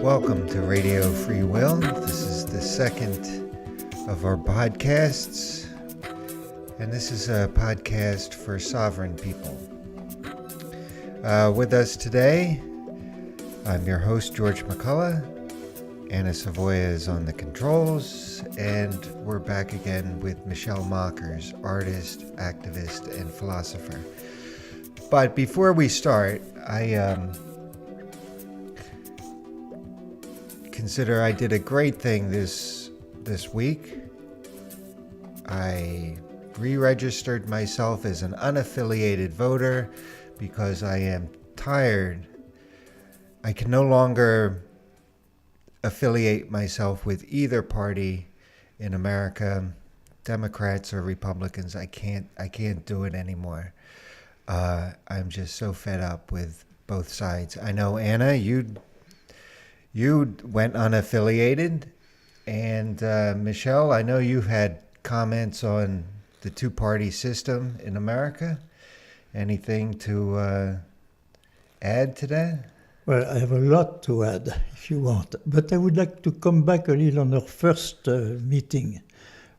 Welcome to Radio Free Will. This is the second of our podcasts, and this is a podcast for sovereign people. With us today, I'm your host, George McCullough. Anna Savoya is on the controls, and we're back again with Michelle Mockers, artist, activist, and philosopher. But before we start, I consider I did a great thing this week. I re-registered myself as an unaffiliated voter because I am tired. I can no longer affiliate myself with either party in America, Democrats or Republicans. I can't do it anymore. I'm just so fed up with both sides. I know, Anna, you went unaffiliated, and Michelle, I know you've had comments on the two-party system in America. Anything to add to that? Well, I have a lot to add, if you want. But I would like to come back a little on our first meeting.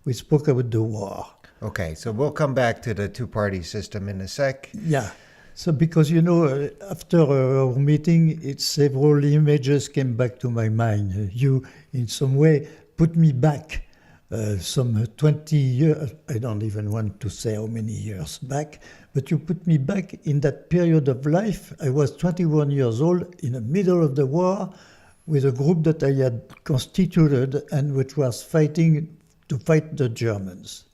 We spoke about the war. Okay, so we'll come back to the two-party system in a sec. Yeah. So because, after our meeting, several images came back to my mind. You, in some way, put me back some 20 years, I don't even want to say how many years back, but you put me back in that period of life. I was 21 years old in the middle of the war with a group that I had constituted and which was fighting to fight the Germans.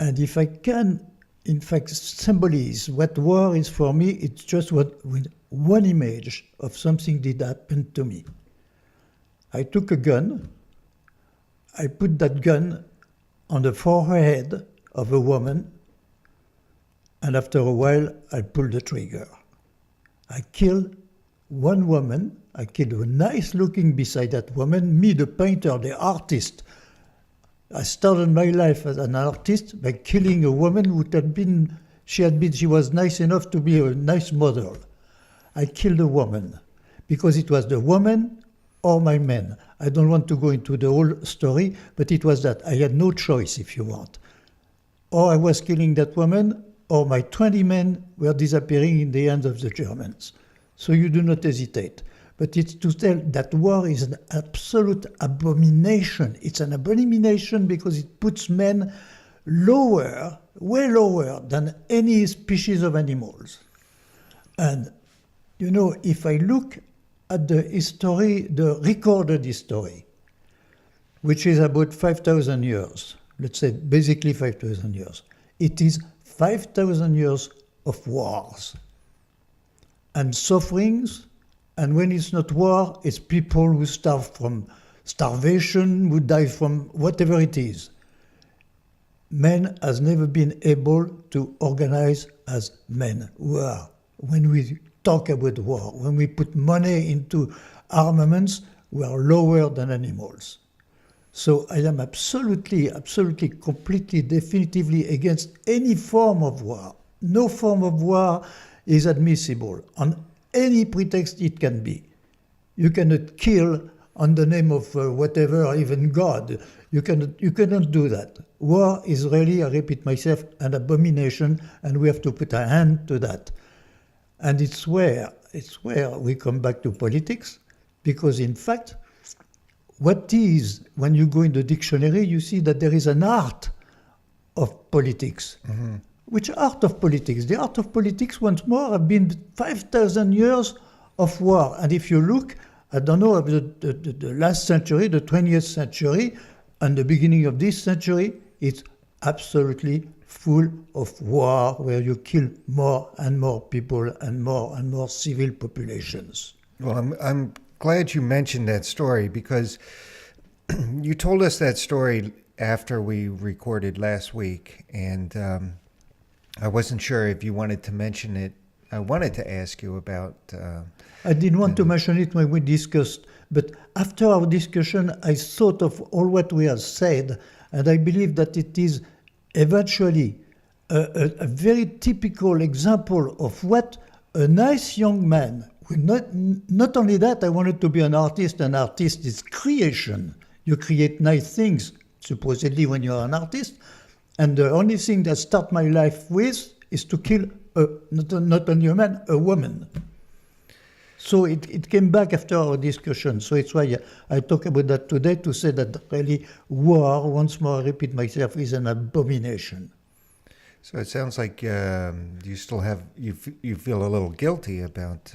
And if I can, in fact, symbolize what war is for me, it's just with one image of something did happen to me. I took a gun. I put that gun on the forehead of a woman, and after a while, I pulled the trigger. I killed one woman. I killed a nice looking beside that woman, me, the painter, the artist. I started my life as an artist by killing a woman who she was nice enough to be a nice model. I killed a woman because it was the woman or my men. I don't want to go into the whole story, but it was that. I had no choice, if you want. Or I was killing that woman, or my 20 men were disappearing in the hands of the Germans. So you do not hesitate. But it's to tell that war is an absolute abomination. It's an abomination because it puts men lower, way lower than any species of animals. And, if I look at the history, the recorded history, which is about 5,000 years, let's say basically 5,000 years, it is 5,000 years of wars and sufferings. And when it's not war, it's people who starve from starvation, who die from whatever it is. Man has never been able to organize as men who are. When we talk about war, when we put money into armaments, we are lower than animals. So I am absolutely, completely, definitively against any form of war. No form of war is admissible on any pretext it can be. You cannot kill on the name of whatever, even God. You cannot do that. War is really, I repeat myself, an abomination, and we have to put a hand to that. And it's where we come back to politics, because in fact, what is, when you go in the dictionary, you see that there is an art of politics. Mm-hmm. Which art of politics? The art of politics, once more, have been 5,000 years of war. And if you look, I don't know, of the last century, the 20th century, and the beginning of this century, it's absolutely full of war, where you kill more and more people and more civil populations. Well, I'm glad you mentioned that story, because you told us that story after we recorded last week, and I wasn't sure if you wanted to mention it. I wanted to ask you about... I didn't want to mention it when we discussed, but after our discussion, I thought of all what we have said, and I believe that it is eventually a very typical example of what a nice young man Not only that, I wanted to be an artist. An artist is creation. You create nice things, supposedly, when you're an artist. And the only thing that start my life with is to kill not only a man, a woman. So it came back after our discussion. So it's why I talk about that today, to say that really war, once more I repeat myself, is an abomination. So it sounds like you still have you feel a little guilty about.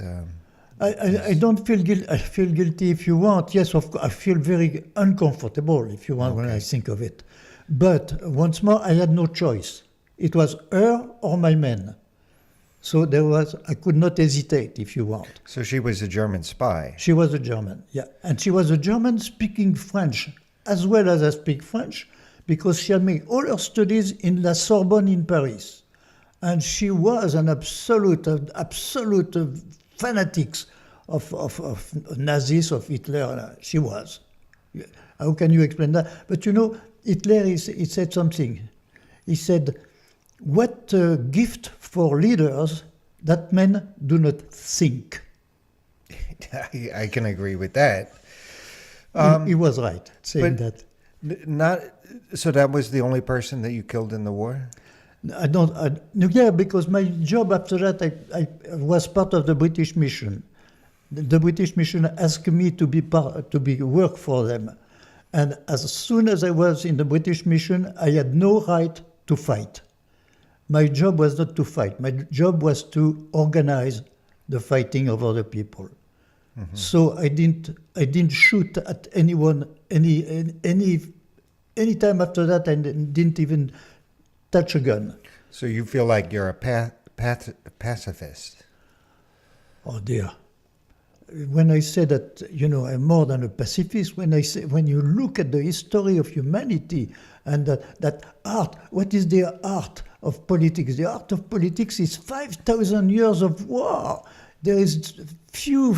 I don't feel guilty. I feel guilty if you want. Yes, of course, I feel very uncomfortable if you want when I think of it. But once more, I had no choice. It was her or my men. So I could not hesitate, if you want. So she was a German spy. She was a German, yeah. And she was a German speaking French, as well as I speak French, because she had made all her studies in La Sorbonne in Paris. And she was an absolute fanatics of Nazis, of Hitler. She was. How can you explain that? But you know, Hitler, he said something. He said, what a gift for leaders that men do not think. I can agree with that. He was right saying that. So that was the only person that you killed in the war? Yeah, because my job after that, I was part of the British mission. The British mission asked me to be work for them. And as soon as I was in the British mission, I had no right to fight. My job was not to fight. My job was to organize the fighting of other people. Mm-hmm. So I didn't shoot at anyone any time after that. I didn't even touch a gun. So you feel like you're a pacifist? Oh dear. When I say that, you know, I'm more than a pacifist, when you look at the history of humanity and that art, what is the art of politics? The art of politics is 5,000 years of war. There is few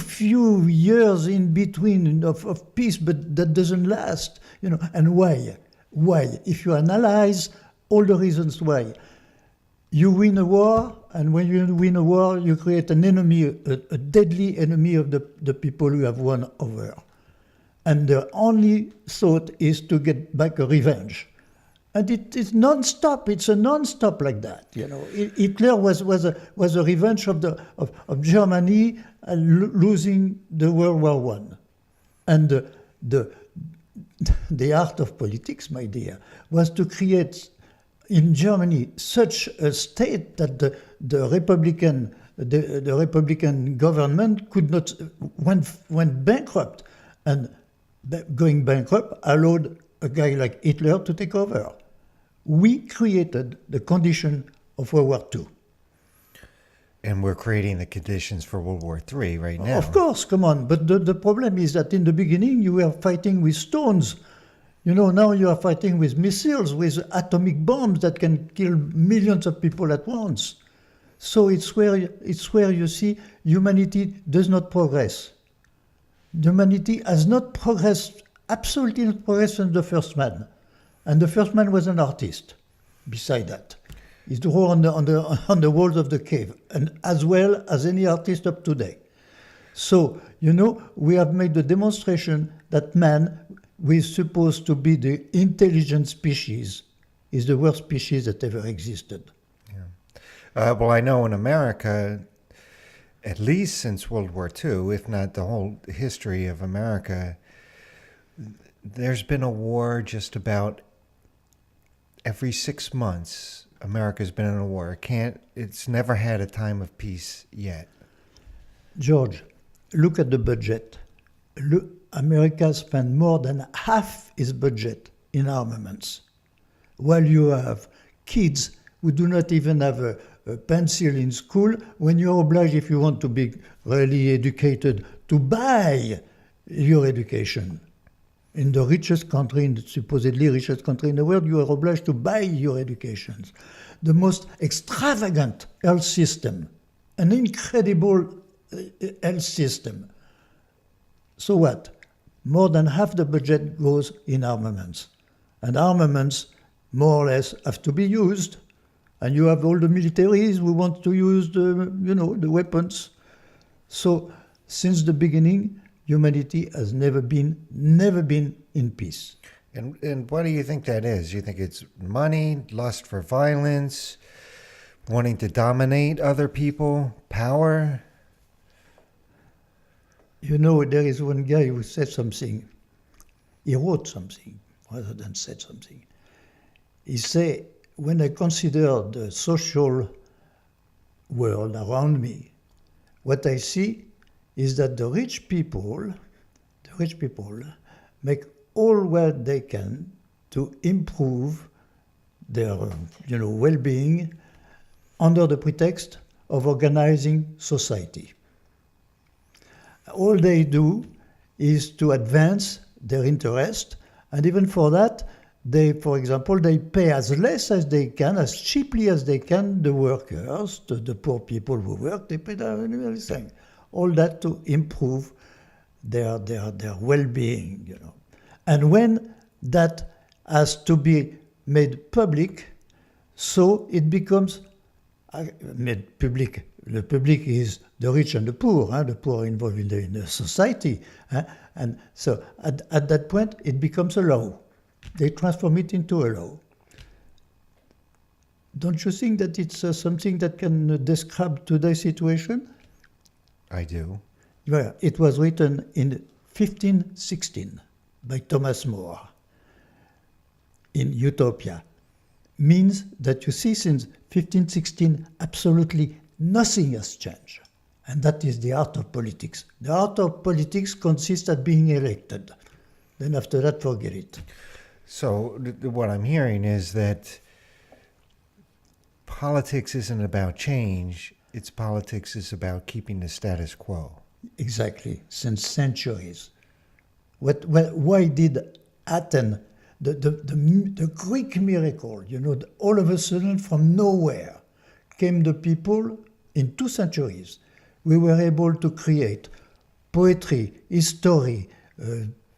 years in between of peace, but that doesn't last, you know. And why? Why? If you analyze all the reasons why. You win a war, and when you win a war, you create an enemy, a deadly enemy of the people you have won over. And the only thought is to get back a revenge. And it is non-stop. It's a non-stop like that. You know, Hitler was a revenge of Germany losing the World War I, and the art of politics, my dear, was to create in Germany such a state that the Republican government could not went bankrupt, and going bankrupt allowed a guy like Hitler to take over. We created the condition of World War II. And we're creating the conditions for World War III right now. Of course, come on. But the problem is that in the beginning you were fighting with stones. You know, now you are fighting with missiles, with atomic bombs that can kill millions of people at once. So it's where you see humanity does not progress. Humanity has not progressed, absolutely not progressed since the first man. And the first man was an artist. Beside that, he drew on the walls of the cave, and as well as any artist up today. So, you know, we have made the demonstration that man, who is supposed to be the intelligent species, is the worst species that ever existed. Yeah. Well, I know in America, at least since World War II, if not the whole history of America, there's been a war just about every 6 months. America's been in a war. It's never had a time of peace yet. George, look at the budget. America spent more than half its budget in armaments, while you have kids who do not even have a pencil in school, when you're obliged, if you want to be really educated, to buy your education. In the richest country, in the supposedly richest country in the world, you are obliged to buy your education. The most extravagant health system, an incredible health system. So what? More than half the budget goes in armaments. And armaments, more or less, have to be used. And you have all the militaries who want to use the weapons. So since the beginning, humanity has never been in peace. And why do you think that is? You think it's money, lust for violence, wanting to dominate other people, power? You know, there is one guy who said something. He wrote something rather than said something. He said, when I consider the social world around me, what I see is that the rich people make all what they can to improve their, well-being under the pretext of organizing society. All they do is to advance their interest, and even for that, for example, they pay as less as they can, as cheaply as they can, the workers, the poor people who work, they pay everything. All that to improve their well-being, And when that has to be made public, so it becomes made public. The public is the rich and the poor. The poor are involved in the society. And so at that point, it becomes a law. They transform it into a law. Don't you think that it's something that can describe today's situation? I do. Well, it was written in 1516 by Thomas More in Utopia. Means that you see since 1516 absolutely nothing has changed. And that is the art of politics. The art of politics consists at being elected. Then after that, forget it. So what I'm hearing is that politics isn't about change. Politics is about keeping the status quo. Exactly, since centuries. Why did Athens, the Greek miracle, all of a sudden from nowhere came the people in 2 centuries. We were able to create poetry, history,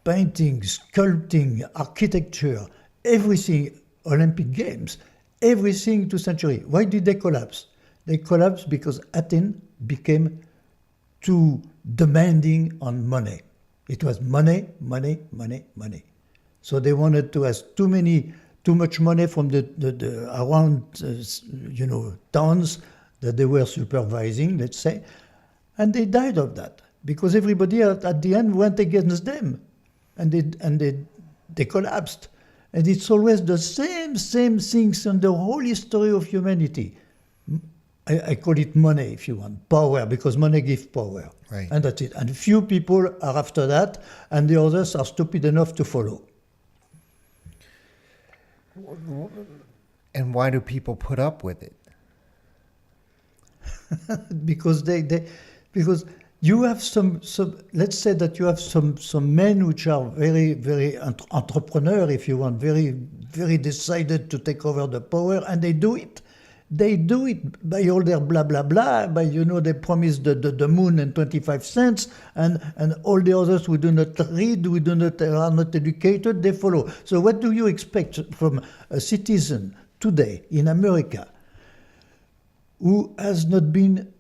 painting, sculpting, architecture, everything, Olympic Games, everything 2 centuries. Why did they collapse? They collapsed because Athens became too demanding on money. It was money, money, money, money. So they wanted to have too much money from the around, towns that they were supervising, let's say, and they died of that because everybody at the end went against them, and they collapsed. And it's always the same things in the whole history of humanity. I call it money, if you want, power, because money gives power. Right. And that's it. And few people are after that, and the others are stupid enough to follow. And why do people put up with it? Because because you have some let's say that you have some men which are very, very entrepreneur, if you want, very, very decided to take over the power, and they do it. They do it by all their blah, blah, blah, by, they promise the moon and 25 cents, and all the others who do not read, are not educated, they follow. So what do you expect from a citizen today in America who has been,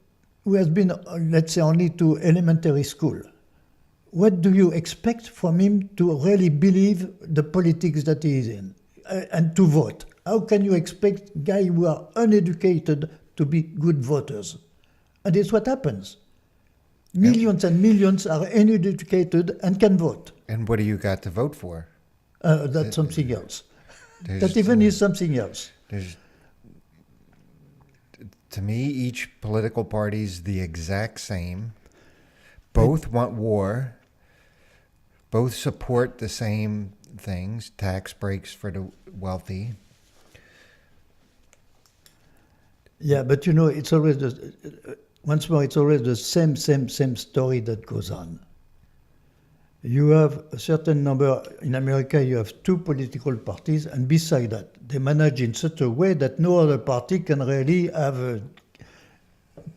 let's say, only to elementary school? What do you expect from him to really believe the politics that he is in and to vote? How can you expect guys who are uneducated to be good voters? And it's what happens. Millions and millions are uneducated and can vote. And what do you got to vote for? That's something else. That even is something else. To me, each political party is the exact same. Both want war. Both support the same things, tax breaks for the wealthy. Yeah, but it's always once more, it's always the same story that goes on. You have a certain number, in America you have 2 political parties, and beside that, they manage in such a way that no other party can really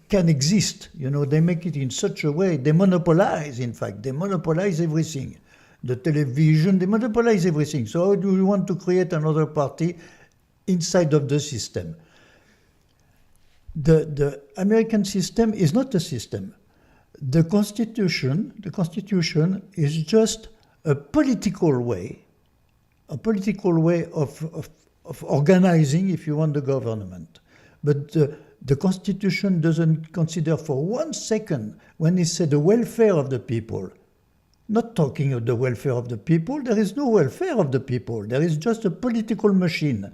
can exist. They make it in such a way, they monopolize everything. The television, they monopolize everything. So how do you want to create another party inside of the system? The American system is not a system. the Constitution is just a political way of organizing, if you want, the government. But the Constitution doesn't consider for 1 second, when it said the welfare of the people, not talking of the welfare of the people. There is no welfare of the people. There is just a political machine.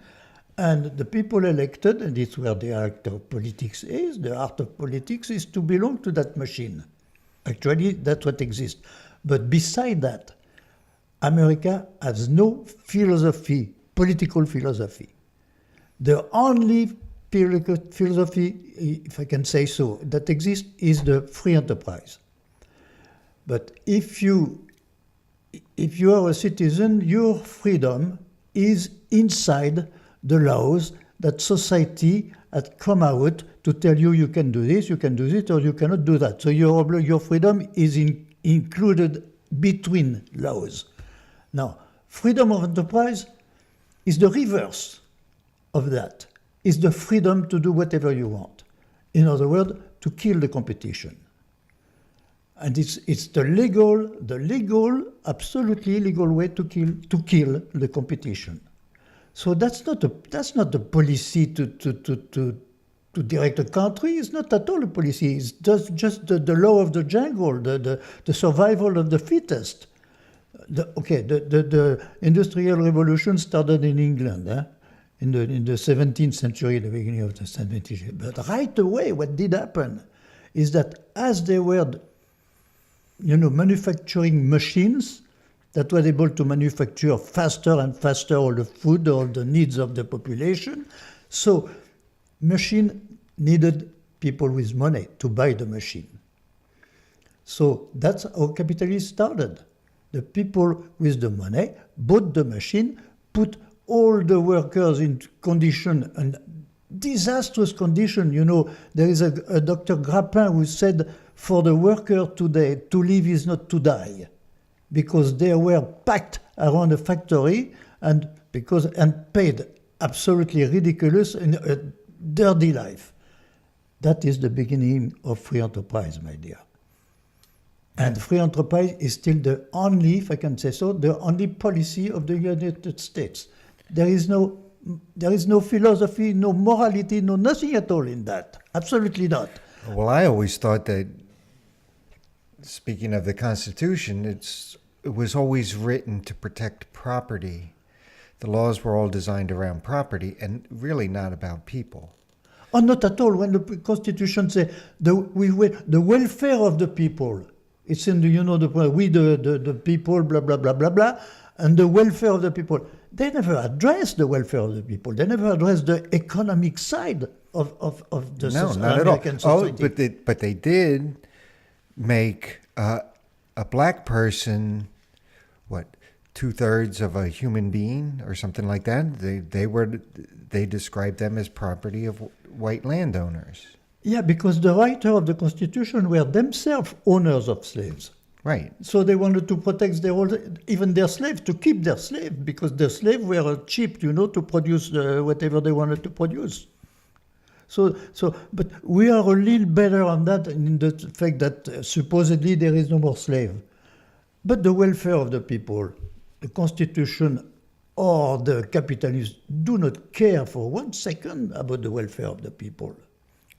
And the people elected, and it's where the art of politics is, the art of politics is to belong to that machine. Actually, that's what exists. But beside that, America has no philosophy, political philosophy. The only political philosophy, if I can say so, that exists is the free enterprise. But if you are a citizen, your freedom is inside the laws that society had come out to tell you you can do this, or you cannot do that. So your freedom is included between laws. Now, freedom of enterprise is the reverse of that. It's the freedom to do whatever you want. In other words, to kill the competition. And it's the legal, absolutely legal way to kill the competition. So that's not a policy to direct a country. It's not at all a policy. It's just the law of the jungle, the survival of the fittest. The Industrial Revolution started in England, in the 17th century, the beginning of the 17th century. But right away, what did happen is that as they were, manufacturing machines that were able to manufacture faster and faster all the food, all the needs of the population, so machine needed people with money to buy the machine. So that's how capitalism started. The people with the money bought the machine, put all the workers in condition, and disastrous condition. There is a Dr. Grappin who said, for the worker today, to live is not to die, because they were packed around a factory and paid absolutely ridiculous and a dirty life. That is the beginning of free enterprise, my dear. And free enterprise is still the only, if I can say so, the only policy of the United States. There is no philosophy, no morality, no nothing at all in that. Absolutely not. Well, I always thought that, speaking of the Constitution, it was always written to protect property. The laws were all designed around property and really not about people. Oh, not at all. When the Constitution says the welfare of the people, it's in the people, blah, blah, blah, blah, blah, and the welfare of the people. They never address the welfare of the people. They never address the economic side of the American society. Oh, but they did make a black person, 2/3 of a human being or something like that. They described them as property of white landowners. Yeah, because the writers of the Constitution were themselves owners of slaves. Right. So they wanted to protect even their slaves, to keep their slaves, because their slaves were cheap, to produce whatever they wanted to produce. But we are a little better on that in the fact that supposedly there is no more slave. But the welfare of the people, the Constitution or the capitalists do not care for 1 second about the welfare of the people.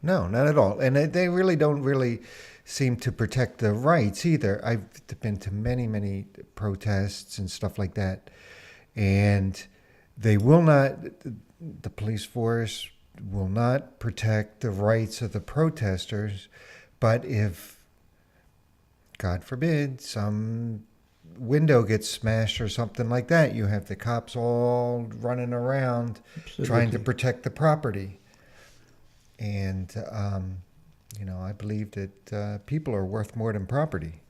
No, not at all. And they really don't seem to protect the rights either. I've been to many, many protests and stuff like that. And they will not, the police force will not protect the rights of the protesters. But if, God forbid, some window gets smashed or something like that, you have the cops all running around trying to protect the property. And, I believe that people are worth more than property.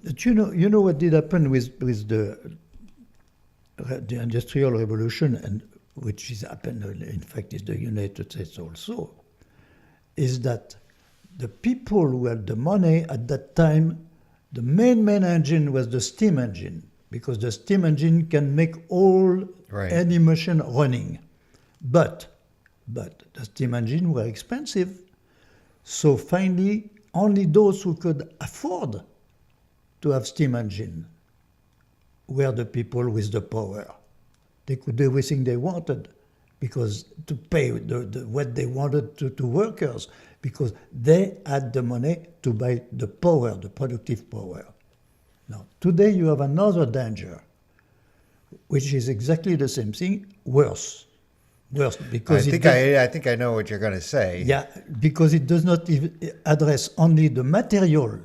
But you know what did happen with the Industrial Revolution, and which is happened, in fact, is the United States also, is that the people who had the money at that time, the main engine was the steam engine, because the steam engine can make any machine running. But the steam engine were expensive. So finally, only those who could afford to have steam engine were the people with the power. They could do everything they wanted because to pay what they wanted to workers, because they had the money to buy the power, the productive power. Now, today you have another danger, which is exactly the same thing, worse. Worse, because I think I know what you're going to say. yeah, because it does not even address only the material.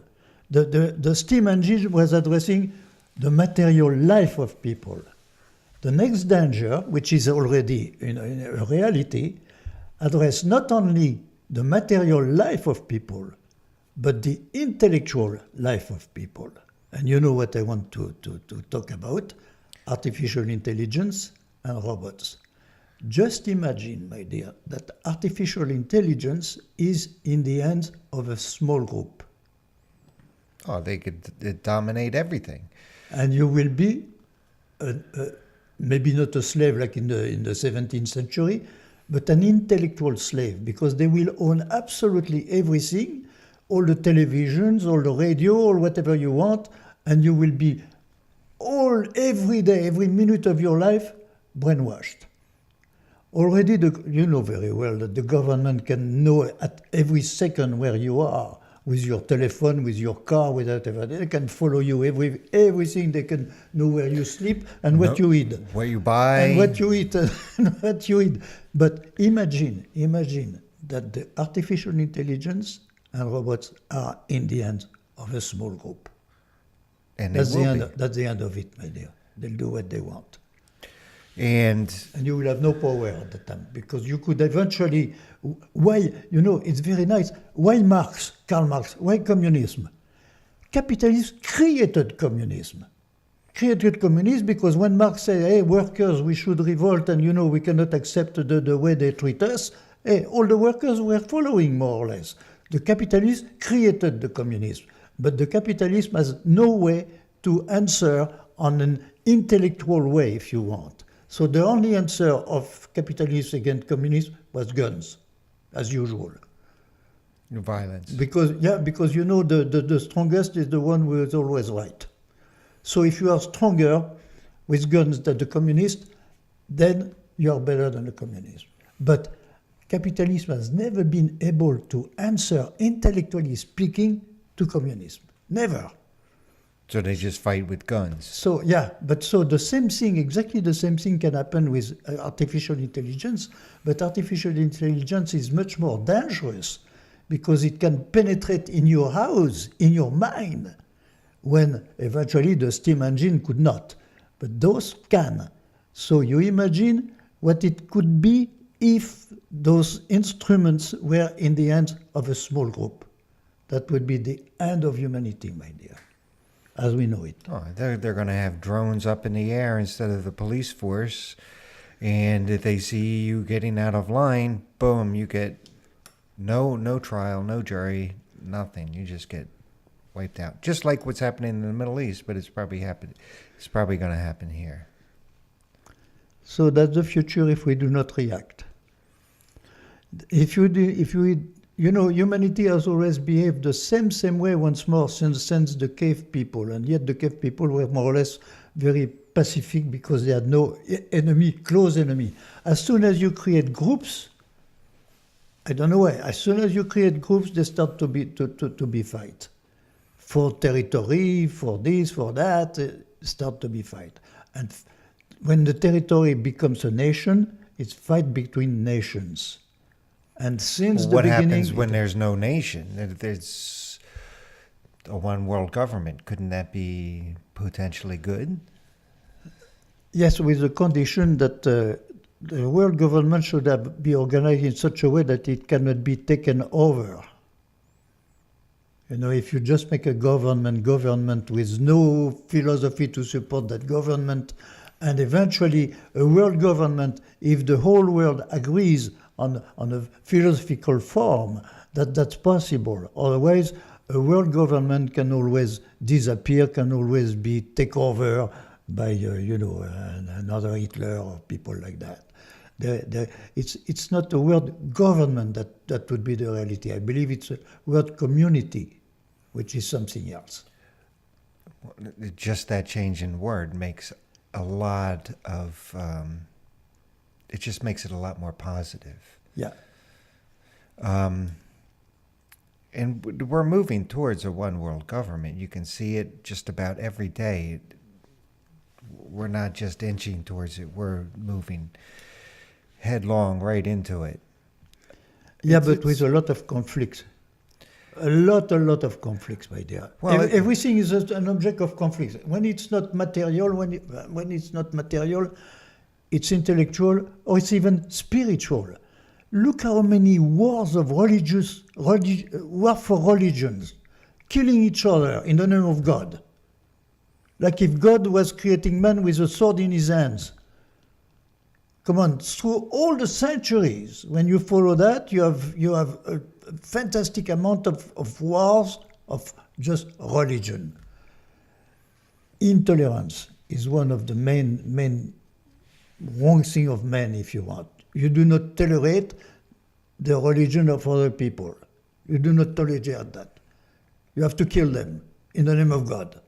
The steam engine was addressing the material life of people. The next danger, which is already in a reality, address not only the material life of people, but the intellectual life of people. And you know what I want to talk about, artificial intelligence and robots. Just imagine, my dear, that artificial intelligence is in the hands of a small group. Oh, they could dominate everything. And you will be maybe not a slave like in the 17th century, but an intellectual slave, because they will own absolutely everything, all the televisions, all the radio, or whatever you want, and you will be every day, every minute of your life, brainwashed. Already, you know very well that the government can know at every second where you are, with your telephone, with your car, with whatever. They can follow you everything. They can know where you sleep and what you eat. What you buy. And what you eat and what you eat. But imagine that the artificial intelligence and robots are in the hands of a small group. And that's the end of it, my dear. They'll do what they want. And you will have no power at the time, because you could eventually, why, it's very nice. Why Karl Marx, why communism? Capitalism created communism. Created communism because when Marx said, hey, workers, we should revolt and, we cannot accept the way they treat us, hey, all the workers were following more or less. The capitalism created the communism, but the capitalism has no way to answer on an intellectual way, if you want. So the only answer of capitalism against communism was guns, as usual. Violence. Because the strongest is the one who is always right. So if you are stronger with guns than the communist, then you are better than the communist. But capitalism has never been able to answer, intellectually speaking, to communism. Never. So they just fight with guns. So the same thing, exactly the same thing can happen with artificial intelligence, but artificial intelligence is much more dangerous because it can penetrate in your house, in your mind, when eventually the steam engine could not. But those can. So you imagine what it could be if those instruments were in the hands of a small group. That would be the end of humanity, my dear, as we know it. Oh, they're going to have drones up in the air instead of the police force. And if they see you getting out of line, boom, you get no trial, no jury, nothing. You just get wiped out. Just like what's happening in the Middle East, but it's probably going to happen here. So that's the future if we do not react. Humanity has always behaved the same way once more since the cave people, and yet the cave people were more or less very pacific because they had no enemy, close enemy. As soon as you create groups, I don't know why, as soon as you create groups, they start to be fight. For territory, for this, for that, start to be fight. And when the territory becomes a nation, it's fight between nations. And since the beginning... What happens when there's no nation? There's a one world government. Couldn't that be potentially good? Yes, with the condition that the world government should be organized in such a way that it cannot be taken over. If you just make a government with no philosophy to support that government, and eventually a world government, if the whole world agrees on a philosophical form, that's possible. Otherwise, a world government can always disappear, can always be taken over by, another Hitler or people like that. It's not the word government that would be the reality. I believe it's a word community, which is something else. Just that change in word makes a lot of, it just makes it a lot more positive. Yeah. And we're moving towards a one world government. You can see it just about every day. We're not just inching towards it, we're moving headlong right into it. Yeah, but with a lot of conflicts. A lot of conflicts, my dear. Well, everything is an object of conflict. When it's not material, when it's not material, it's intellectual or it's even spiritual. Look how many wars of war for religions, killing each other in the name of God. Like if God was creating man with a sword in his hands. Come on, through all the centuries, when you follow that, you have a fantastic amount of wars of just religion. Intolerance is one of the main wrong thing of man, if you want. You do not tolerate the religion of other people. You do not tolerate that. You have to kill them in the name of God.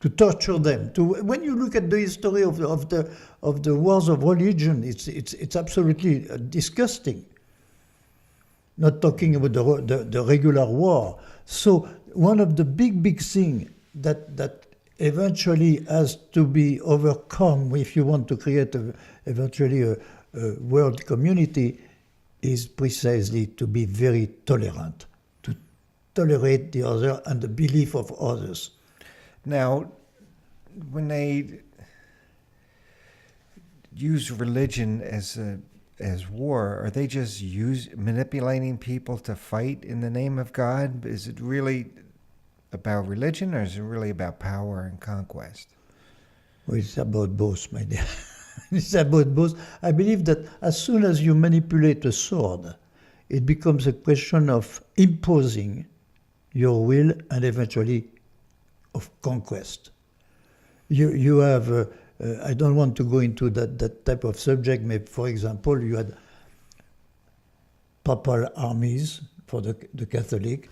To torture them. When you look at the history of the wars of religion, it's absolutely disgusting. Not talking about the regular war. So one of the big things that eventually has to be overcome if you want to create eventually a world community is precisely to be very tolerant, to tolerate the other and the belief of others. Now, when they use religion as war, are they just manipulating people to fight in the name of God? Is it really about religion, or is it really about power and conquest? Well, it's about both, my dear. It's about both. I believe that as soon as you manipulate a sword, it becomes a question of imposing your will and eventually of conquest. You have, I don't want to go into that type of subject. Maybe, for example, you had papal armies for the Catholic.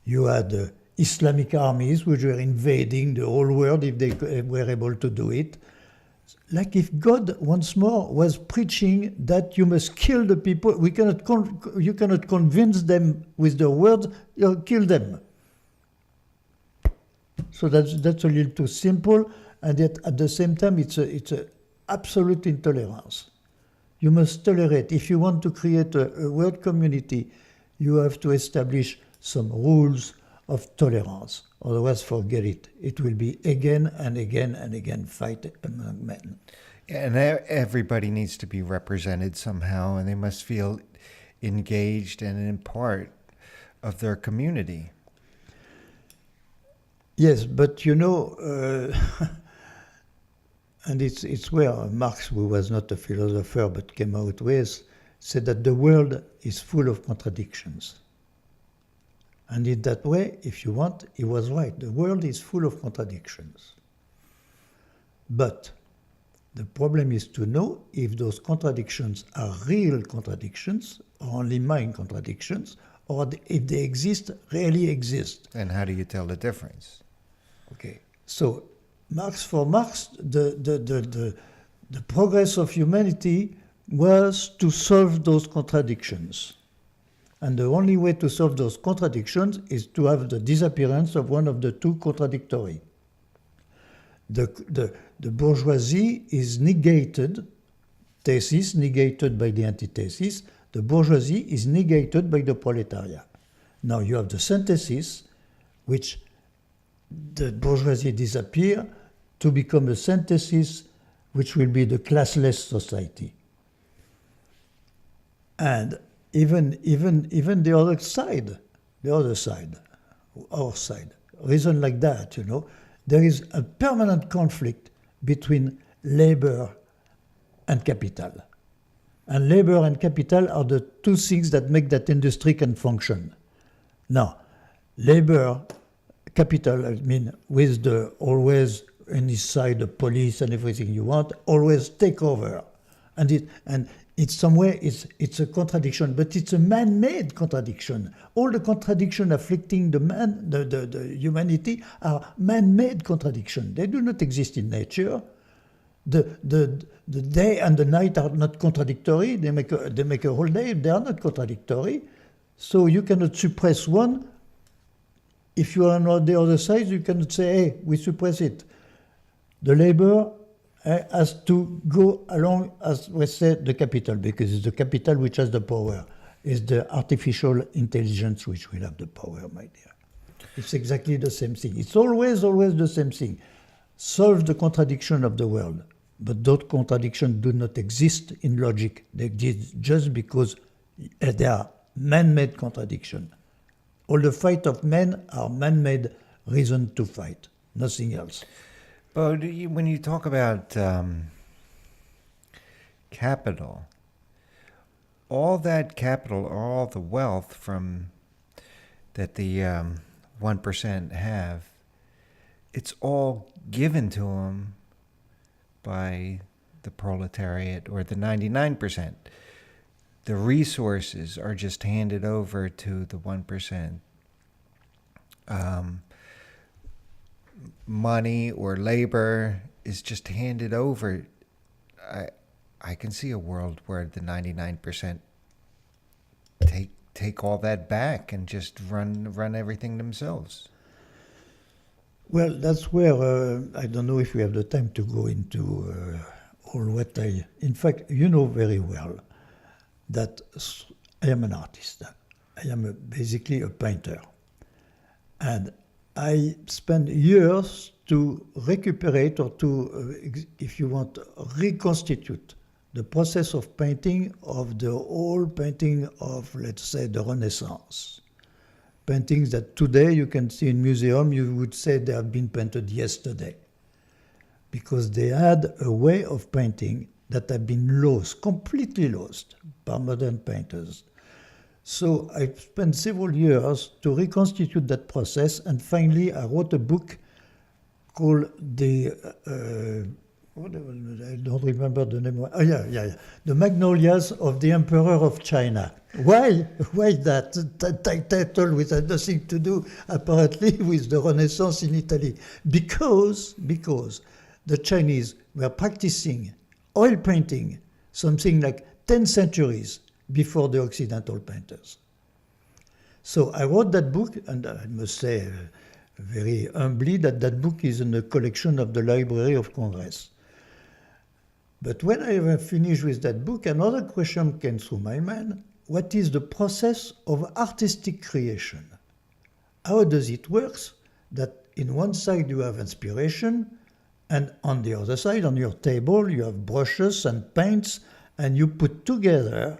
You had Islamic armies which were invading the whole world if they were able to do it. Like if God once more was preaching that you must kill the people, you cannot convince them with the word, you kill them. So that's a little too simple, and yet at the same time it's a absolute intolerance. You must tolerate. If you want to create a world community, you have to establish some rules of tolerance. Otherwise, forget it. It will be again and again and again fight among men. And everybody needs to be represented somehow, and they must feel engaged and in part of their community. Yes, but you know, and it's where Marx, who was not a philosopher but came out with, said that the world is full of contradictions. And in that way, if you want, he was right. The world is full of contradictions. But the problem is to know if those contradictions are real contradictions, or only mind contradictions, or if they really exist. And how do you tell the difference? Okay, so for Marx, the progress of humanity was to solve those contradictions. And the only way to solve those contradictions is to have the disappearance of one of the two contradictory. The bourgeoisie is negated, thesis negated by the antithesis. The bourgeoisie is negated by the proletariat. Now you have the synthesis, which the bourgeoisie disappear to become a synthesis which will be the classless society. And even the other side, our side, reason like that, you know, there is a permanent conflict between labor and capital. And labor and capital are the two things that make that industry can function. Now, labor, capital, I mean, with the always on his side, the police and everything you want, always take over. And in some way it's a contradiction, but it's a man-made contradiction. All the contradiction afflicting the humanity are man-made contradiction. They do not exist in nature. The day and the night are not contradictory. They make a whole day. They are not contradictory. So you cannot suppress one. If you are on the other side, you cannot say, hey, we suppress it. The labor has to go along, as we said, the capital, because it's the capital which has the power. It's the artificial intelligence which will have the power, my dear. It's exactly the same thing. It's always the same thing. Solve the contradiction of the world. But those contradictions do not exist in logic. They exist just because they are man-made contradictions. All the fight of men are man-made reason to fight, nothing else. But when you talk about capital, all that capital, all the wealth from that the 1% have, it's all given to them by the proletariat or the 99%. The resources are just handed over to the 1%. Money or labor is just handed over. I can see a world where the 99% take all that back and just run everything themselves. Well, that's where I don't know if we have the time to go into all what I. In fact, you know very well that I am an artist. I am basically a painter, and I spend years to recuperate or to, if you want, reconstitute the process of painting of the whole painting of, let's say, the Renaissance. Paintings that today you can see in museum, you would say they have been painted yesterday. Because they had a way of painting that had been lost, completely lost by modern painters. So I spent several years to reconstitute that process, and finally I wrote a book called I don't remember the name. The Magnolias of the Emperor of China. Why that title which had nothing to do apparently with the Renaissance in Italy? Because the Chinese were practicing oil painting something like 10 centuries before the Occidental painters. So I wrote that book, and I must say very humbly that book is in the collection of the Library of Congress. But when I finished with that book, another question came through my mind. What is the process of artistic creation? How does it work that in one side you have inspiration, and on the other side, on your table, you have brushes and paints, and you put together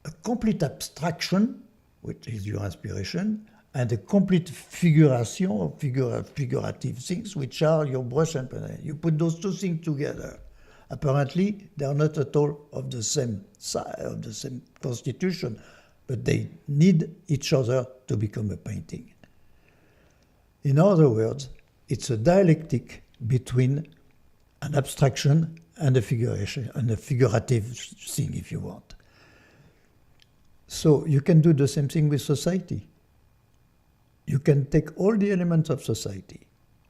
a complete abstraction, which is your inspiration, and a complete figuration, or figurative things, which are your brush and pen. You put those two things together. Apparently, they are not at all of the same size, of the same constitution, but they need each other to become a painting. In other words, it's a dialectic between an abstraction and a figuration, and a figurative thing, if you want. So you can do the same thing with society. You can take all the elements of society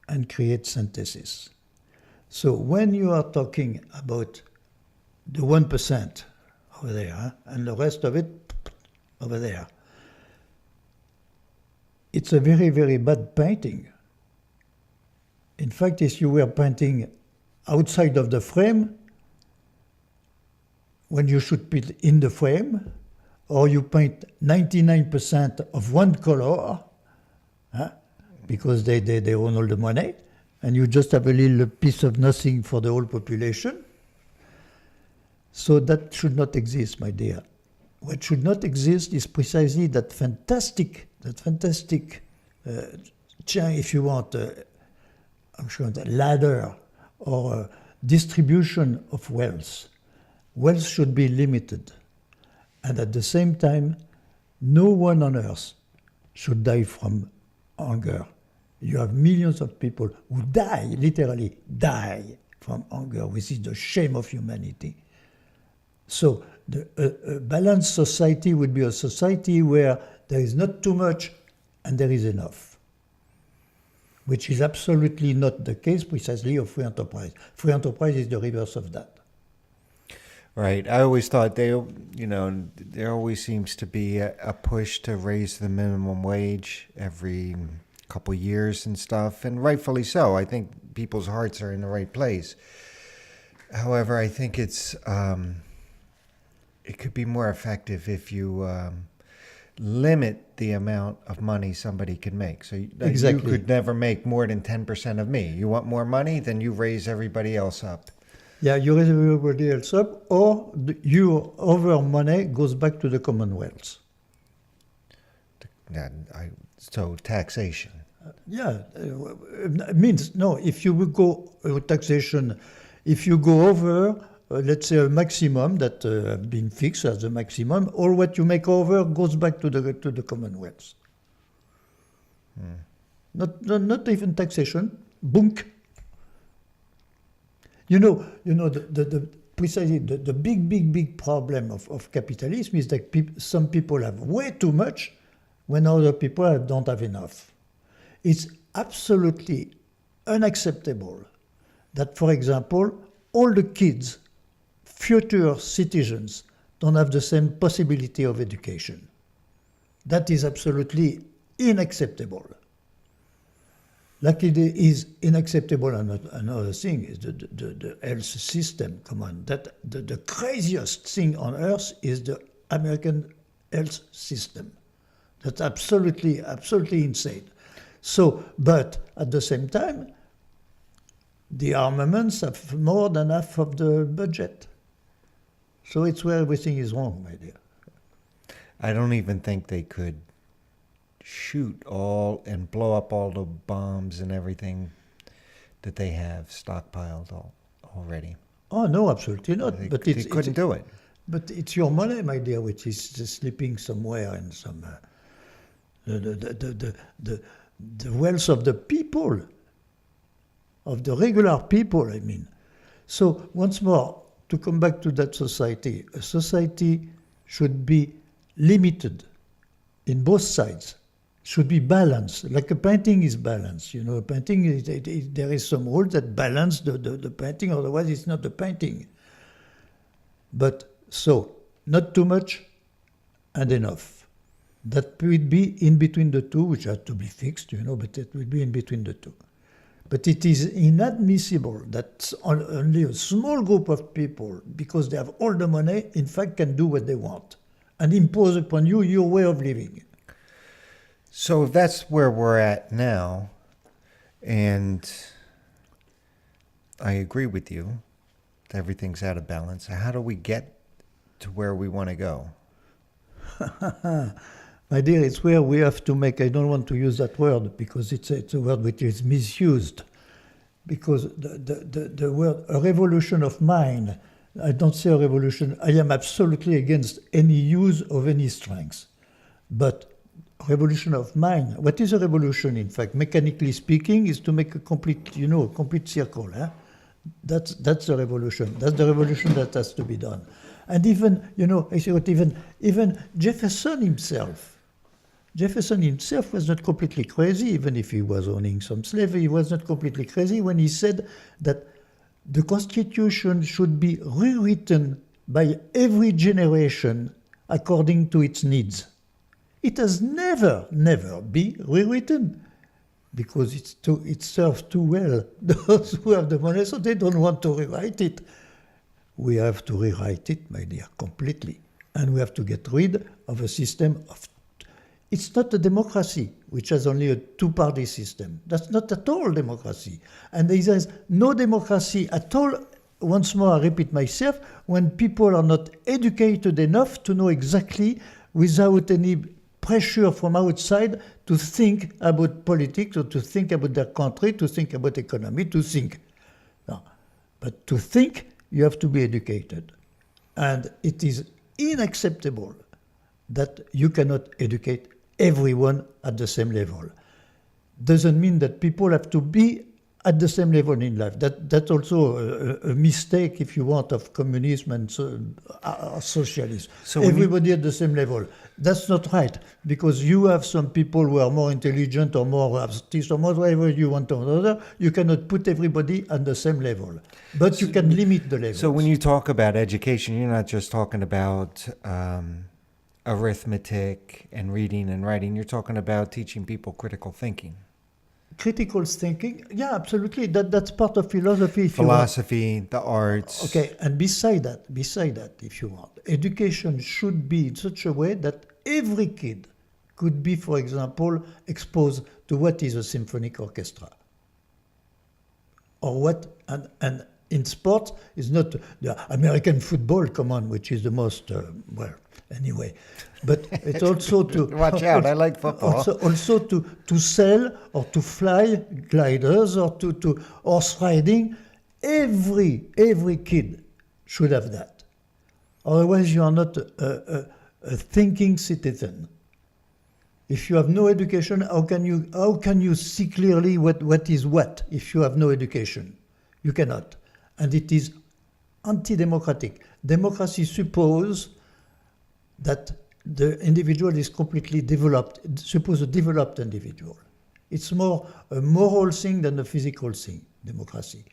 and create synthesis. So when you are talking about the 1% over there, and the rest of it over there, it's a very, very bad painting. In fact, if you were painting outside of the frame, when you should put in the frame, or you paint 99% of one color, because they own all the money, and you just have a little piece of nothing for the whole population. So that should not exist, my dear. What should not exist is precisely that fantastic, if you want, I'm sure, a ladder or a distribution of wealth. Wealth should be limited. And at the same time, no one on earth should die from hunger. You have millions of people who die, literally die from hunger, which is the shame of humanity. So a balanced society would be a society where there is not too much and there is enough, which is absolutely not the case precisely of free enterprise. Free enterprise is the reverse of that. Right. I always thought there always seems to be a push to raise the minimum wage every couple years and stuff, and rightfully so. I think people's hearts are in the right place. However, I think it could be more effective if you limit the amount of money somebody can make. So Exactly. you could never make more than 10% of me. You want more money, then you raise everybody else up. Yeah, you raise everybody else up, or your over money goes back to the Commonwealth. So taxation. Yeah, it means, no, if you will go taxation, if you go over, let's say a maximum that have been fixed as a maximum, all what you make over goes back to the Commonwealth. Not even taxation, bunk. You know the precisely the big problem of capitalism is that some people have way too much when other people don't have enough. It's absolutely unacceptable that, for example, all the kids, future citizens, don't have the same possibility of education. That is absolutely unacceptable. Like it is unacceptable, another thing is the health system. Come on, that the craziest thing on earth is the American health system. That's absolutely insane. So, but at the same time, the armaments have more than half of the budget. So it's where everything is wrong, my dear. I don't even think they could shoot all and blow up all the bombs and everything that they have stockpiled already. Oh no, absolutely not. They But couldn't do it. But it's your money, my dear, which is sleeping somewhere in some the wealth of the people, of the regular people. I mean, so once more, to come back to that society, a society should be limited in both sides. Should be balanced, like a painting is balanced. You know, a painting, there is some rule that balance the painting, otherwise it's not a painting. But so, not too much and enough. That would be in between the two, which have to be fixed, you know, but it will be in between the two. But it is inadmissible that only a small group of people, because they have all the money, in fact can do what they want and impose upon you your way of living. So if that's where we're at now, and I agree with you, everything's out of balance. How do we get to where we want to go? My dear, it's where we have to make, I don't want to use that word because it's a word which is misused. Because the word, a revolution of mind, I don't say a revolution, I am absolutely against any use of any strength. But revolution of mind, what is a revolution in fact? Mechanically speaking, is to make a complete circle. Eh? That's a revolution. That's the revolution that has to be done. And even, I say what even Jefferson himself was not completely crazy, even if he was owning some slavery, he was not completely crazy when he said that the Constitution should be rewritten by every generation according to its needs. It has never been rewritten because it serves too well those who have the money, so they don't want to rewrite it. We have to rewrite it, my dear, completely. And we have to get rid of a system of... It's not a democracy, which has only a two-party system. That's not at all democracy. And there is no democracy at all, once more I repeat myself, when people are not educated enough to know exactly, without any pressure from outside, to think about politics or to think about their country, to think about economy, to think. No. But to think, you have to be educated. And it is unacceptable that you cannot educate everyone at the same level. Doesn't mean that people have to be at the same level in life. That's also a mistake, if you want, of communism and socialism. So when Everybody at the same level. That's not right, because you have some people who are more intelligent or more artistic or whatever you want or other. You cannot put everybody at the same level, but you can limit the level. So when you talk about education, you're not just talking about arithmetic and reading and writing. You're talking about teaching people critical thinking, Critical thinking, yeah, absolutely. That's part of philosophy. If you want. philosophy, the arts. Okay, and beside that, if you want, education should be in such a way that every kid could be, for example, exposed to what is a symphonic orchestra. Or what, and in sports, is not the American football, come on, which is the most, well, anyway. But it's also to... Watch out, I like football. Also to sail or to fly gliders or to horse riding. Every kid should have that. Otherwise, you are not a thinking citizen. If you have no education, how can you see clearly what is what if you have no education? You cannot. And it is anti-democratic. Democracy supposes that the individual is completely developed, suppose a developed individual. It's more a moral thing than a physical thing, democracy.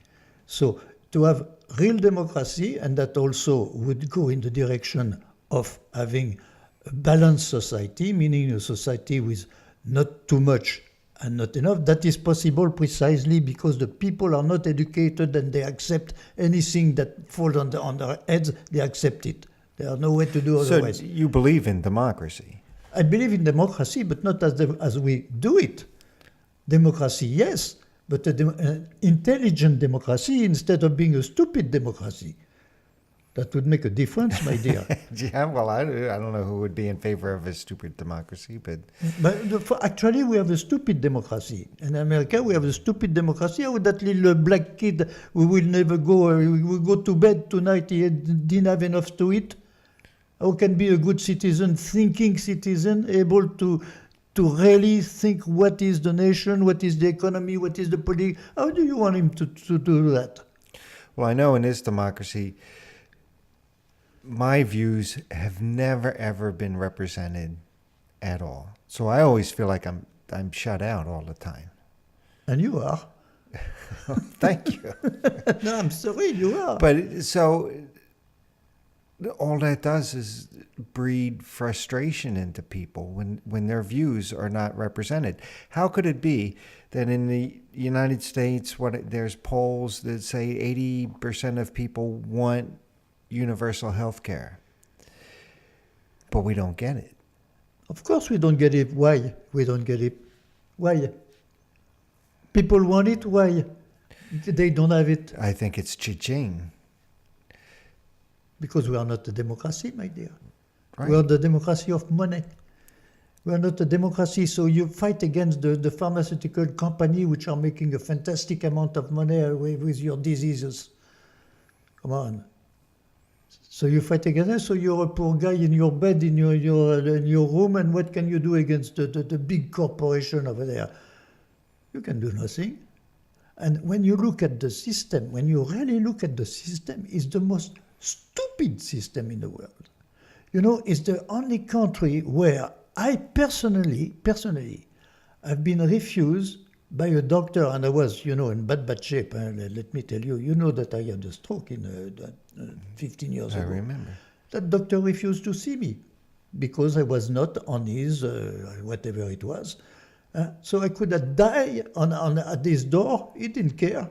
So to have real democracy, and that also would go in the direction of having a balanced society, meaning a society with not too much and not enough, that is possible precisely because the people are not educated and they accept anything that falls on their heads, they accept it. There are no way to do otherwise. So you believe in democracy? I believe in democracy, but not as we do it. Democracy, yes, but an intelligent democracy instead of being a stupid democracy. That would make a difference, my dear. Yeah, well, I don't know who would be in favor of a stupid democracy, but... Actually, we have a stupid democracy. In America, we have a stupid democracy. How would that little black kid who will never go, we will go to bed tonight, he didn't have enough to eat? How can be a good citizen, thinking citizen, able to really think what is the nation, what is the economy, what is the politics? How do you want him to do that? Well, I know in this democracy, my views have never, ever been represented at all. So I always feel like I'm shut out all the time. And you are. Thank you. No, I'm sorry, you are. But so all that does is breed frustration into people when their views are not represented. How could it be that in the United States, there's polls that say 80% of people want universal health care, but we don't get it? Of course we don't get it. Why? We don't get it. Why? People want it. Why? They don't have it. I think it's cha-ching. Because we are not a democracy, my dear. Right. We are the democracy of money. We are not a democracy, so you fight against the pharmaceutical company which are making a fantastic amount of money away with your diseases. Come on. So you fight against it, so you're a poor guy in your bed, in your room, and what can you do against the big corporation over there? You can do nothing. And when you look at the system, when you really look at the system, it's the most stupid system in the world. You know, it's the only country where I personally, I've been refused by a doctor, and I was, in bad shape. Let me tell you, you know that I had a stroke in 15 years ago. I remember. That doctor refused to see me because I was not on his, whatever it was. So I could have died at his door. He didn't care.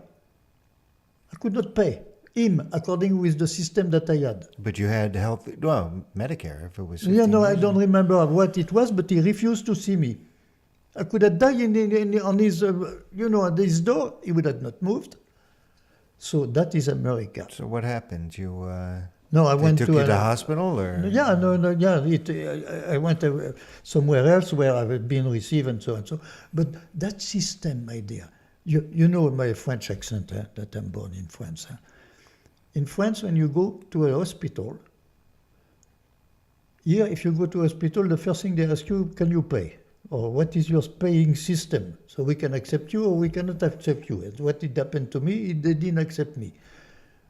I could not pay him according with the system that I had. But you had Medicare, if it was 15 Yeah, no, I years don't ago. remember what it was, but he refused to see me. I could have died on his, at his door. He would have not moved. So that is America. So what happened? No, I went took to you to hospital, or? Yeah, I went somewhere else where I had been received and so on. So, but that system, my dear, you know my French accent, that I'm born in France. In France, when you go to a hospital, here, if you go to a hospital, the first thing they ask you, can you pay? or what is your paying system? So we can accept you or we cannot accept you. And what did happen to me, they didn't accept me.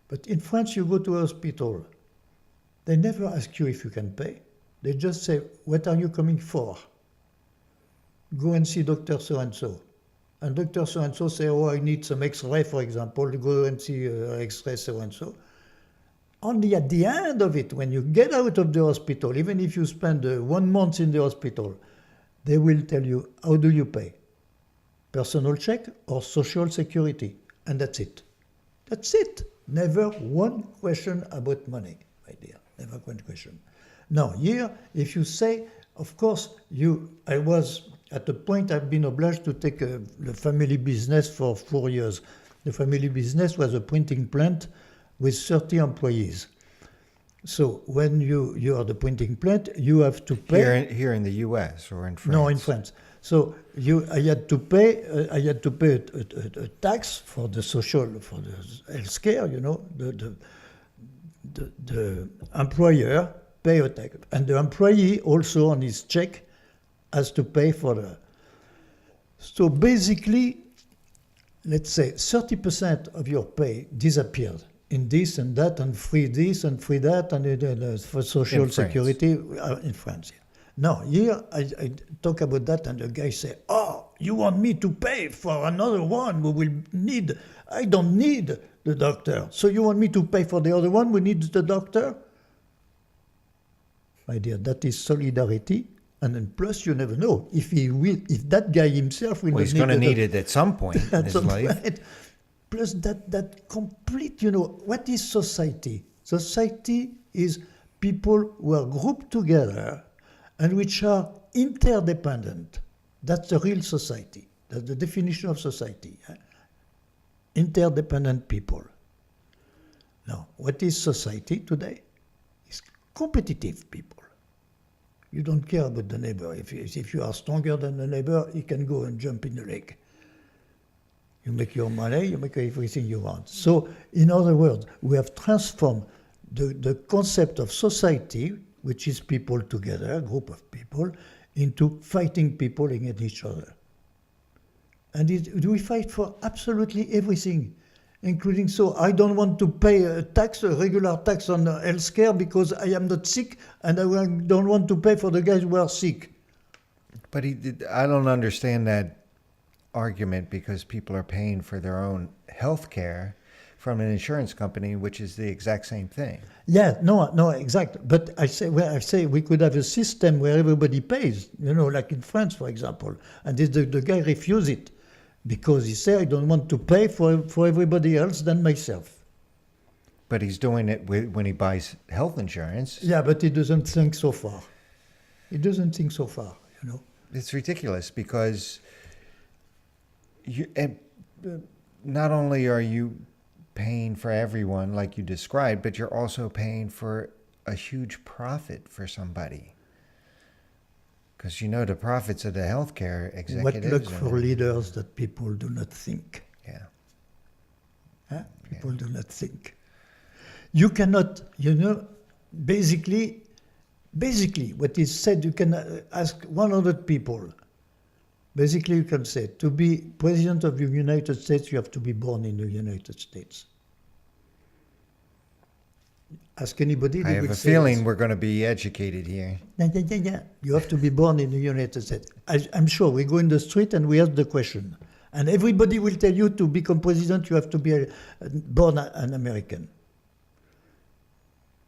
But in France, you go to a hospital. They never ask you if you can pay. They just say, what are you coming for? Go and see Dr. So-and-so. And Dr. So-and-so say, oh, I need some X-ray, for example. Go and see X-ray so-and-so. Only at the end of it, when you get out of the hospital, even if you spend 1 month in the hospital, they will tell you, how do you pay? Personal check or social security? And that's it. That's it. Never one question about money, my dear. Never one question. Now, here, if you say, of course, I was at a point I've been obliged to take the family business for 4 years. The family business was a printing plant with 30 employees. So when you are the printing plant, you have to pay. Here in the U.S. or in France? No, in France. So I had to pay a tax for the social, for the healthcare. You know, the employer pay a tax, and the employee also on his check has to pay for the. So basically, let's say 30% of your pay disappeared in this and that, and free this and free that, and for social security in France. Now, here I talk about that, and the guy say, oh, you want me to pay for another one we will need? I don't need the doctor. So you want me to pay for the other one? We need the doctor? My dear, that is solidarity. And then plus, you never know if that guy himself will. Well, he's going to need it at some point in his life. Point. Plus that complete, what is society? Society is people who are grouped together and which are interdependent. That's the real society. That's the definition of society. Interdependent people. Now, what is society today? It's competitive people. You don't care about the neighbor. If you are stronger than the neighbor, he can go and jump in the lake. You make your money, you make everything you want. So, in other words, we have transformed the concept of society, which is people together, a group of people, into fighting people against each other. And we fight for absolutely everything, including, so I don't want to pay a regular tax on healthcare because I am not sick, and I don't want to pay for the guys who are sick. But I don't understand that argument, because people are paying for their own health care from an insurance company, which is the exact same thing. Yeah, no, exactly. But I say we could have a system where everybody pays, like in France, for example. And the guy refused it because he said, I don't want to pay for everybody else than myself. But he's doing it when he buys health insurance. Yeah, but he doesn't think so far. It's ridiculous because not only are you paying for everyone like you described, but you're also paying for a huge profit for somebody. Because the profits of the healthcare executives. What luck for leaders that people do not think. Yeah. People do not think. You cannot, basically what is said, you can ask 100 people. Basically, you can say, to be president of the United States, you have to be born in the United States. Ask anybody. I have a feeling we're going to be educated here. Yeah. You have to be born in the United States. I'm sure we go in the street and we ask the question. And everybody will tell you to become president, you have to be born an American.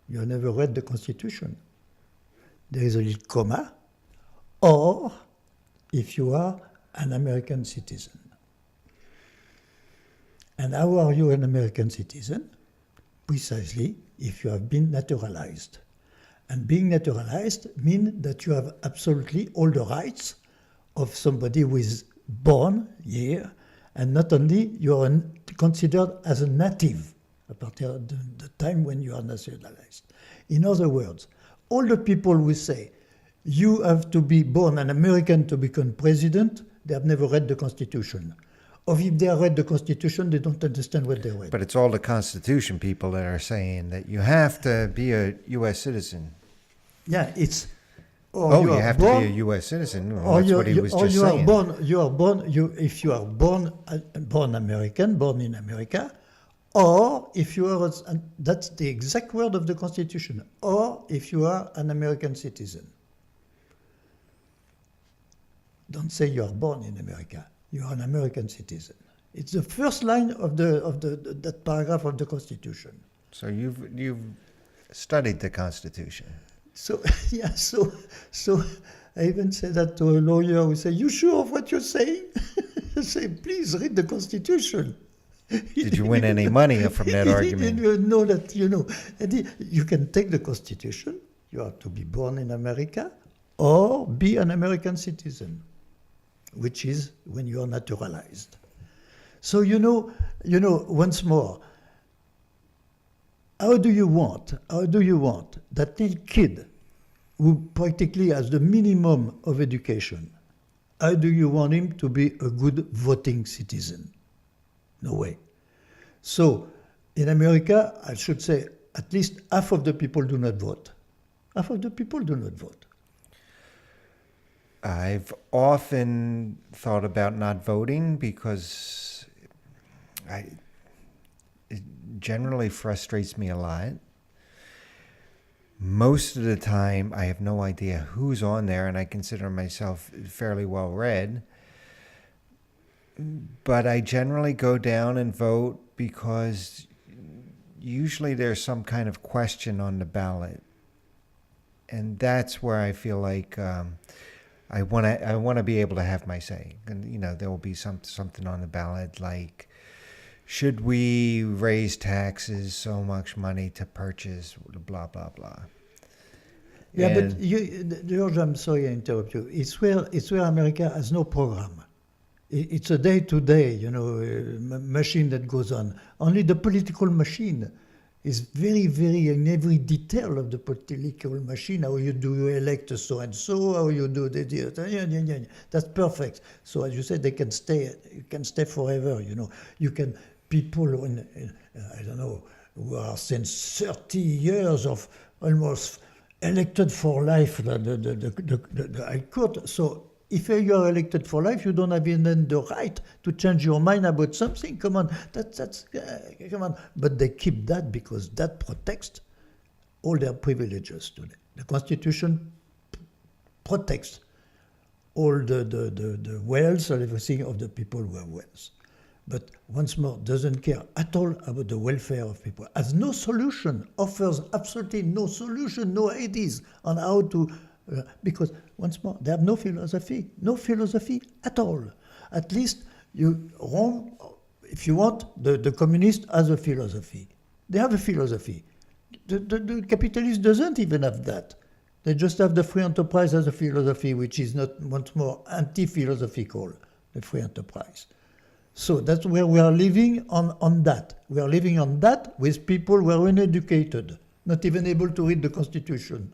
You never read the Constitution. There is a little comma, or if you are an American citizen. And how are you an American citizen? Precisely if you have been naturalized. And being naturalized means that you have absolutely all the rights of somebody who is born here, and not only you are considered as a native at the time when you are nationalized. In other words, all the people who say, you have to be born an American to become president, they have never read the Constitution. Or if they have read the Constitution, they don't understand what they read. But it's all the Constitution people that are saying that you have to be a U.S. citizen. Yeah, or Oh, you you are have born, to be a U.S. citizen. Well, or that's you, what he you, was or just you saying. are born. You are born. If you are born American, born in America, or if you are, and that's the exact word of the Constitution, or if you are an American citizen. Don't say you are born in America. You are an American citizen. It's the first line of that paragraph of the Constitution. So you've studied the Constitution. So yeah, so I even said that to a lawyer who said, "You sure of what you're saying?" I say, "Please read the Constitution." Did you win any money from that He argument? didn't know that, and you can take the Constitution. You have to be born in America or be an American citizen, which is when you are naturalized. So once more, how do you want that little kid who practically has the minimum of education, how do you want him to be a good voting citizen? No way. So in America, I should say at least half of the people do not vote. Half of the people do not vote. I've often thought about not voting because it generally frustrates me a lot. Most of the time, I have no idea who's on there, and I consider myself fairly well read. But I generally go down and vote because usually there's some kind of question on the ballot, and that's where I feel like I want to be able to have my say. And there will be something on the ballot like, should we raise taxes so much money to purchase blah blah blah. Yeah, And but George, I'm sorry I interrupt you. It's where America has no program. It's a day-to-day, machine that goes on. Only the political machine is very, very in every detail of the political machine. How you elect so and so, how you do the that's perfect. So as you said, they can stay. You can stay forever. You can people I don't know who are since 30 years of almost elected for life the High Court. So if you are elected for life, you don't have even the right to change your mind about something. Come on, come on. But they keep that because that protects all their privileges today. The Constitution protects all the wealth and everything of the people who have wealth. But once more, doesn't care at all about the welfare of people. Has no solution, offers absolutely no solution, no ideas on how to. Because once more, they have no philosophy at all. At least Rome, if you want, the communist has a philosophy. They have a philosophy. The capitalist doesn't even have that. They just have the free enterprise as a philosophy, which is not once more anti-philosophical, the free enterprise. So that's where we are living on that. We are living on that with people who are uneducated, not even able to read the Constitution.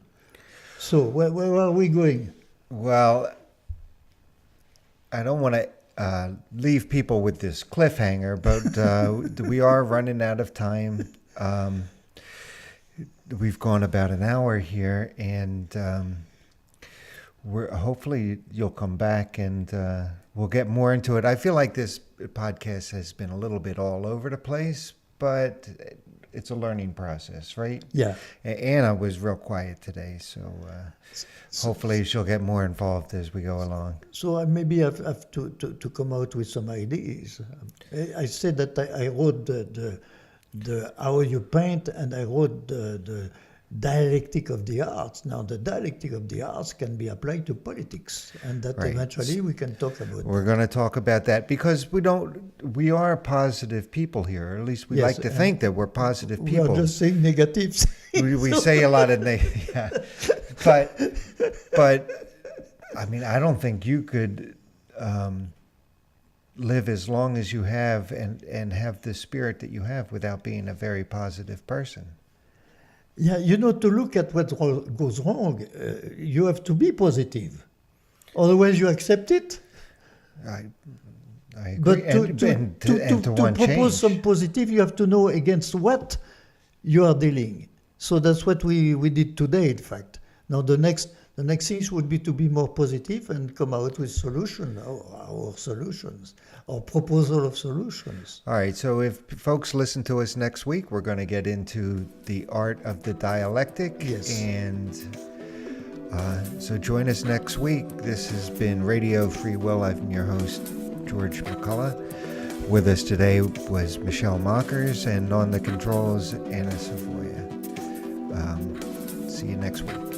So where are we going? well, I don't want to leave people with this cliffhanger, but we are running out of time. We've gone about an hour here, and hopefully you'll come back and we'll get more into it. I feel like this podcast has been a little bit all over the place, but it's a learning process, right? Yeah. Anna was real quiet today, so hopefully she'll get more involved as we go along. So I maybe have to come out with some ideas. I said that I wrote the how you paint, and I wrote the dialectic of the arts. Now the dialectic of the arts can be applied to politics, and that Right. eventually we can talk about. We're going to talk about that because we are positive people here, or at least we Yes, like to think that we're positive We people. are just saying negatives. We say a lot of yeah. But I mean, I don't think you could live as long as you have and have the spirit that you have without being a very positive person. Yeah, to look at what goes wrong, you have to be positive. Otherwise, you accept it. I agree. But to want propose change. some positive, you have to know against what you are dealing. So that's what we did today, in fact. Now the next The next things would be to be more positive and come out with solutions, our solutions, or proposal of solutions. All right, so if folks listen to us next week, we're going to get into the art of the dialectic. Yes. And so join us next week. This has been Radio Free Will. I've been your host, George McCullough. With us today was Michelle Mockers, and on the controls, Anna Savoya. See you next week.